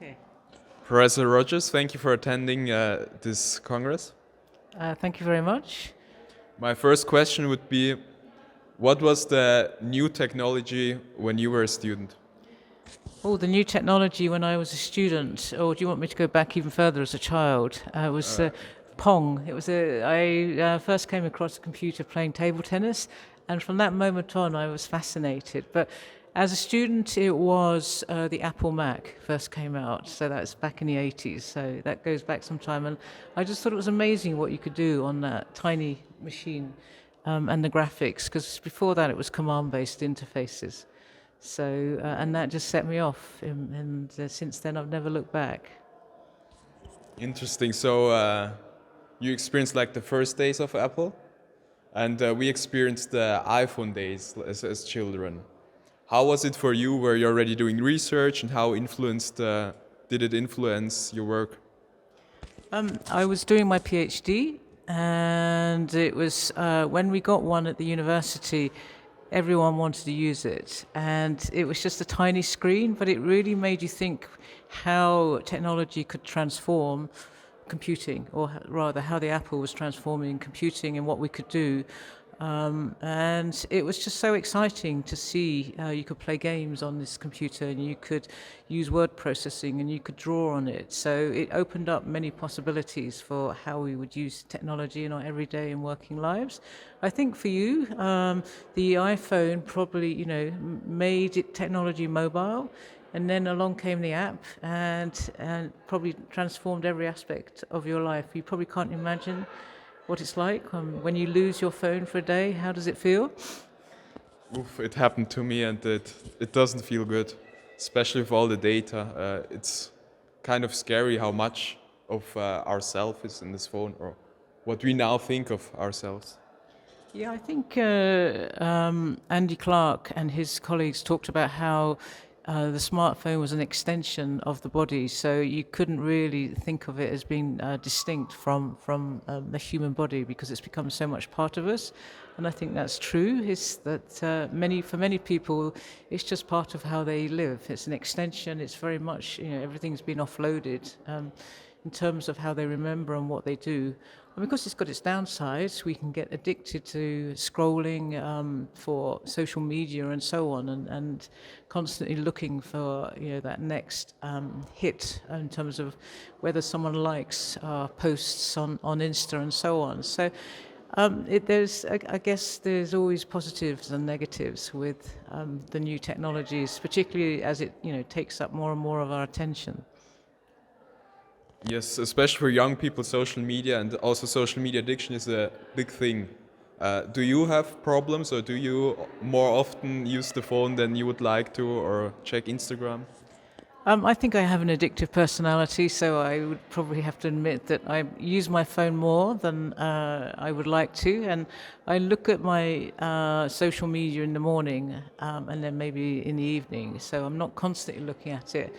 Okay. Professor Rogers, thank you for attending this Congress. Thank you very much. My first question would be, what was the new technology when you were a student? Oh, the new technology when I was a student, or do you want me to go back even further as a child? It was Pong. I first came across a computer playing table tennis, and from that moment on, I was fascinated. But as a student, it was the Apple Mac first came out, so that's back in the 80s. So that goes back some time, and I just thought it was amazing what you could do on that tiny machine and the graphics, because before that it was command-based interfaces. So, and that just set me off, and since then I've never looked back. Interesting. So you experienced like the first days of Apple, and we experienced the iPhone days as children. How was it for you? Were you already doing research, and how did it influence your work? I was doing my PhD, and it was when we got one at the university, everyone wanted to use it. And it was just a tiny screen, but it really made you think how technology could transform computing, or rather, how the Apple was transforming computing and what we could do. And it was just so exciting to see how you could play games on this computer, and you could use word processing, and you could draw on it. So it opened up many possibilities for how we would use technology in our everyday and working lives. I think for you, the iPhone probably, made it technology mobile. And then along came the app, and probably transformed every aspect of your life. You probably can't imagine what it's like when you lose your phone for a day. How does it feel? Oof, it happened to me, and it doesn't feel good, especially with all the data. It's kind of scary how much of ourself is in this phone, or what we now think of ourselves. Yeah, I think Andy Clark and his colleagues talked about how the smartphone was an extension of the body, so you couldn't really think of it as being distinct from the human body, because it's become so much part of us. And I think that's true. Is that for many people, it's just part of how they live. It's an extension. It's very much, everything's been offloaded in terms of how they remember and what they do. And because it's got its downsides, we can get addicted to scrolling for social media and so on, and constantly looking for that next hit in terms of whether someone likes posts on Insta and so on. So I guess there's always positives and negatives with the new technologies, particularly as it takes up more and more of our attention. Yes, especially for young people, social media and also social media addiction is a big thing. Do you have problems, or do you more often use the phone than you would like to, or check Instagram? I think I have an addictive personality, so I would probably have to admit that I use my phone more than I would like to. And I look at my social media in the morning and then maybe in the evening, so I'm not constantly looking at it.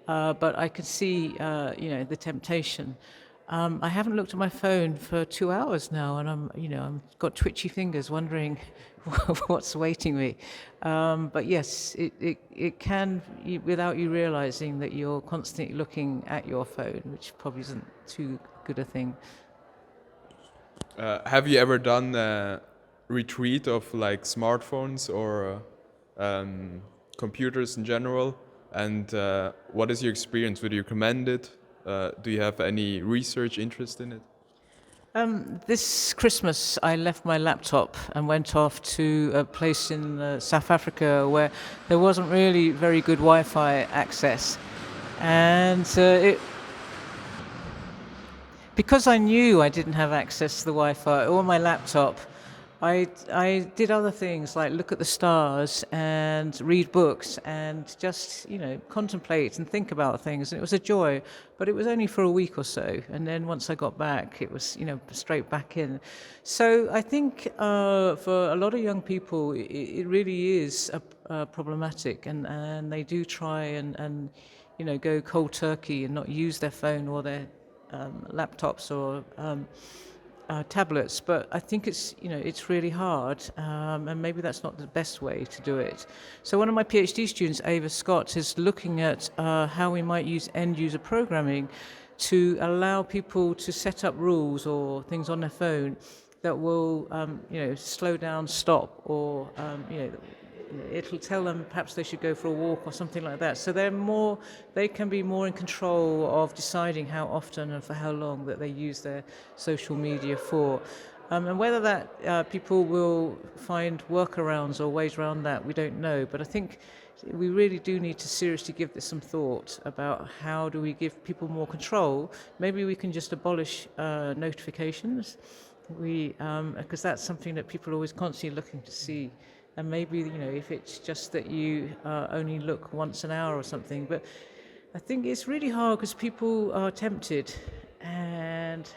But I can see, the temptation. I haven't looked at my phone for 2 hours now, and I'm got twitchy fingers, wondering what's awaiting me. But yes, it can, without you realizing that you're constantly looking at your phone, which probably isn't too good a thing. Have you ever done a retreat of like smartphones or computers in general? And what is your experience? Would you recommend it? Do you have any research interest in it? This Christmas, I left my laptop and went off to a place in South Africa where there wasn't really very good Wi-Fi access, and because I knew I didn't have access to the Wi-Fi or my laptop, I did other things like look at the stars and read books and just contemplate and think about things. And it was a joy, but it was only for a week or so. And then once I got back, it was straight back in. So I think for a lot of young people, it really is problematic, and they do try and go cold turkey and not use their phone or their laptops or tablets, but I think it's really hard, and maybe that's not the best way to do it. So one of my PhD students, Ava Scott, is looking at how we might use end-user programming to allow people to set up rules or things on their phone that will, slow down, stop, or it'll tell them perhaps they should go for a walk or something like that. So they can be more in control of deciding how often and for how long that they use their social media for. And whether that people will find workarounds or ways around that, we don't know. But I think we really do need to seriously give this some thought about how do we give people more control. Maybe we can just abolish notifications. Because that's something that people are always constantly looking to see. And maybe, if it's just that you only look once an hour or something. But I think it's really hard because people are tempted. And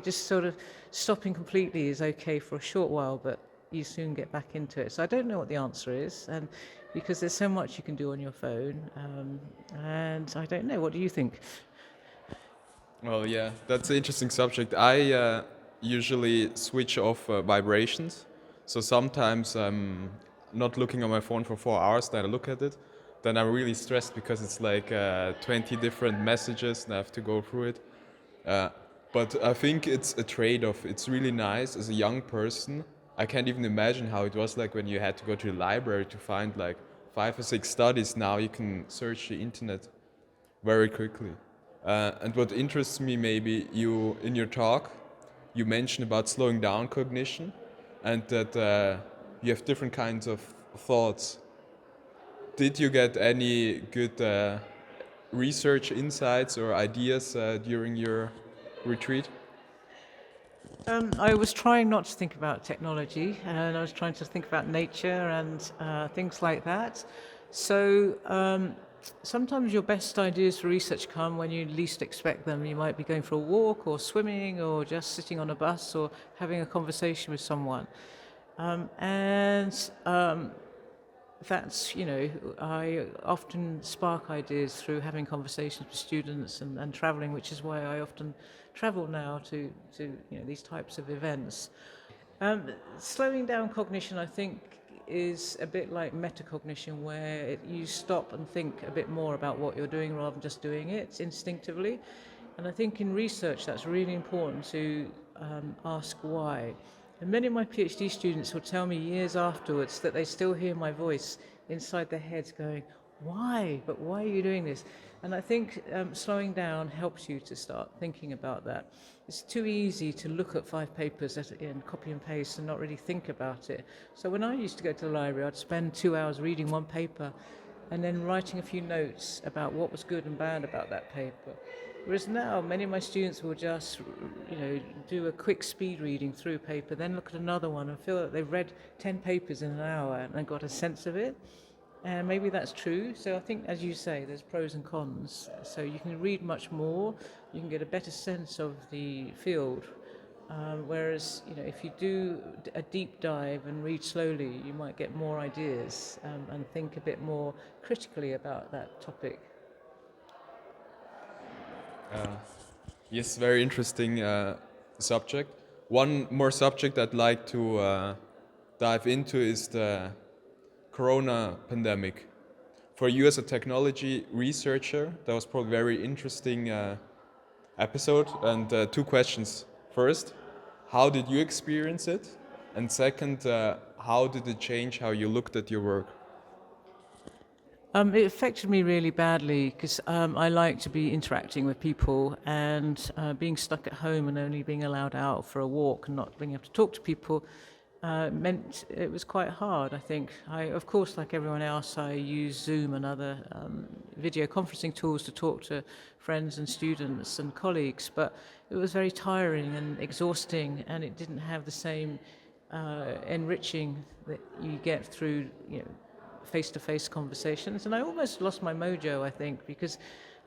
just sort of stopping completely is okay for a short while, but you soon get back into it. So I don't know what the answer is, and because there's so much you can do on your phone. And I don't know. What do you think? Well, yeah, that's an interesting subject. I usually switch off vibrations. So sometimes I'm not looking on my phone for 4 hours, then I look at it. Then I'm really stressed because it's like 20 different messages and I have to go through it. Uh, but I think it's a trade-off. It's really nice as a young person. I can't even imagine how it was like when you had to go to the library to find like 5 or 6 studies. Now you can search the internet very quickly. And what interests me, maybe you in your talk, you mentioned about slowing down cognition, and that you have different kinds of thoughts. Did you get any good research insights or ideas during your retreat? I was trying not to think about technology, and I was trying to think about nature and things like that. So sometimes your best ideas for research come when you least expect them. You might be going for a walk or swimming or just sitting on a bus or having a conversation with someone. And that's, I often spark ideas through having conversations with students and traveling, which is why I often travel now to these types of events. Slowing down cognition, I think, is a bit like metacognition, where you stop and think a bit more about what you're doing rather than just doing it instinctively. And I think in research that's really important to ask why. And many of my PhD students will tell me years afterwards that they still hear my voice inside their heads going, why? But why are you doing this? And I think slowing down helps you to start thinking about that. It's too easy to look at 5 papers and copy and paste and not really think about it. So when I used to go to the library, I'd spend 2 hours reading one paper and then writing a few notes about what was good and bad about that paper. Whereas now, many of my students will just, do a quick speed reading through a paper, then look at another one and feel that they've read 10 papers in an hour and got a sense of it. And maybe that's true. So I think, as you say, there's pros and cons. So you can read much more, you can get a better sense of the field. Whereas, if you do a deep dive and read slowly, you might get more ideas and think a bit more critically about that topic. Yes, very interesting subject. One more subject I'd like to dive into is the Corona pandemic. For you as a technology researcher, that was probably a very interesting episode. And 2 questions. First, how did you experience it? And second, how did it change how you looked at your work? It affected me really badly because I like to be interacting with people, and being stuck at home and only being allowed out for a walk and not being able to talk to people meant it was quite hard, I think. Of course, like everyone else, I use Zoom and other video conferencing tools to talk to friends and students and colleagues, but it was very tiring and exhausting, and it didn't have the same enriching that you get through, face-to-face conversations. And I almost lost my mojo, I think, because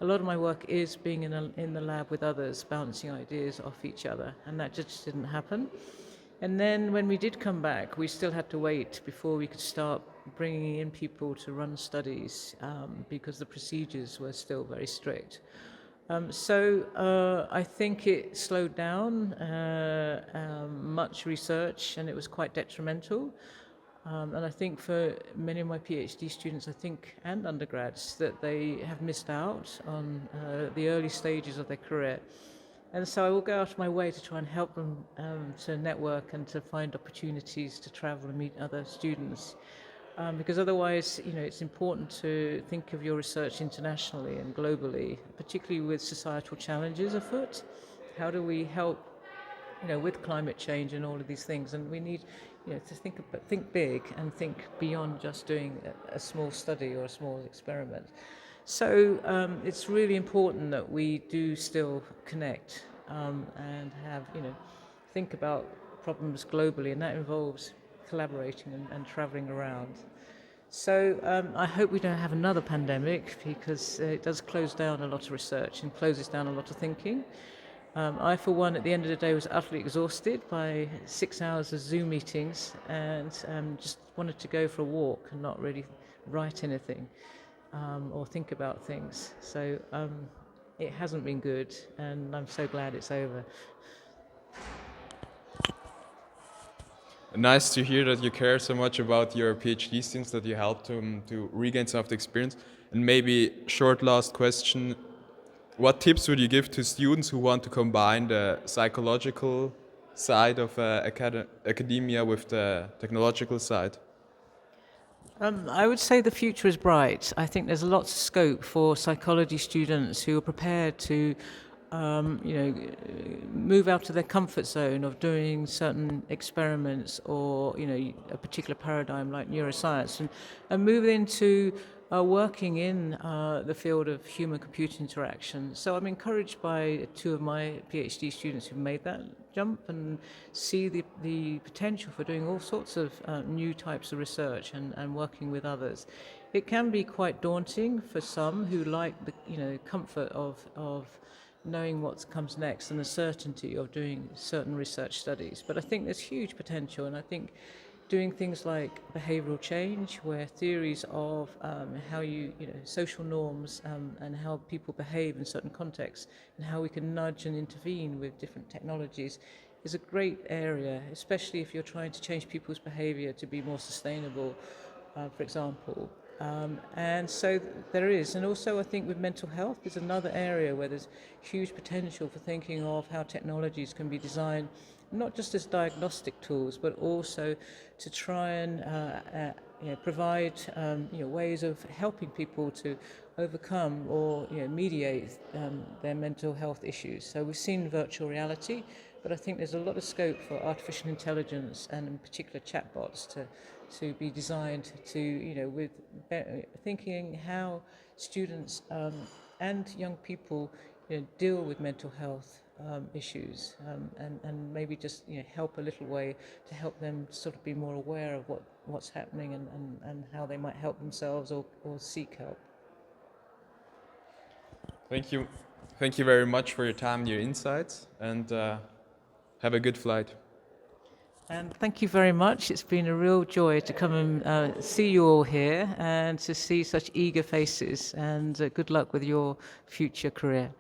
a lot of my work is being in the lab with others, bouncing ideas off each other, and that just didn't happen. And then when we did come back, we still had to wait before we could start bringing in people to run studies because the procedures were still very strict. I think it slowed down much research, and it was quite detrimental. And I think for many of my PhD students, I think, and undergrads, that they have missed out on the early stages of their career. And so I will go out of my way to try and help them to network and to find opportunities to travel and meet other students. Because otherwise, it's important to think of your research internationally and globally, particularly with societal challenges afoot. How do we help, with climate change and all of these things? And we need, to think big and think beyond just doing a small study or a small experiment. So it's really important that we do still connect and have, think about problems globally, and that involves collaborating and traveling around. So I hope we don't have another pandemic, because it does close down a lot of research and closes down a lot of thinking. I, for one, at the end of the day, was utterly exhausted by 6 hours of Zoom meetings, and just wanted to go for a walk and not really write anything or think about things. So it hasn't been good, and I'm so glad it's over. Nice to hear that you care so much about your PhD students, that you helped them to regain some of the experience. And maybe short last question, what tips would you give to students who want to combine the psychological side of academia with the technological side? I would say the future is bright. I think there's lots of scope for psychology students who are prepared to move out of their comfort zone of doing certain experiments or, a particular paradigm like neuroscience, and move into working in the field of human-computer interaction. So I'm encouraged by 2 of my PhD students who've made that jump and see the potential for doing all sorts of new types of research and working with others. It can be quite daunting for some who like the comfort of knowing what comes next and the certainty of doing certain research studies. But I think there's huge potential, and I think doing things like behavioral change, where theories of how social norms and how people behave in certain contexts, and how we can nudge and intervene with different technologies, is a great area, especially if you're trying to change people's behavior to be more sustainable, for example. And so there is. And also I think with mental health is another area where there's huge potential for thinking of how technologies can be designed not just as diagnostic tools, but also to try and provide ways of helping people to overcome or mediate their mental health issues. So we've seen virtual reality, but I think there's a lot of scope for artificial intelligence and in particular chatbots to be designed to, with thinking how students and young people deal with mental health issues, and maybe just help a little way to help them sort of be more aware of what's happening and how they might help themselves or seek help. Thank you. Thank you very much for your time and your insights, and have a good flight. And thank you very much. It's been a real joy to come and see you all here and to see such eager faces, and good luck with your future career.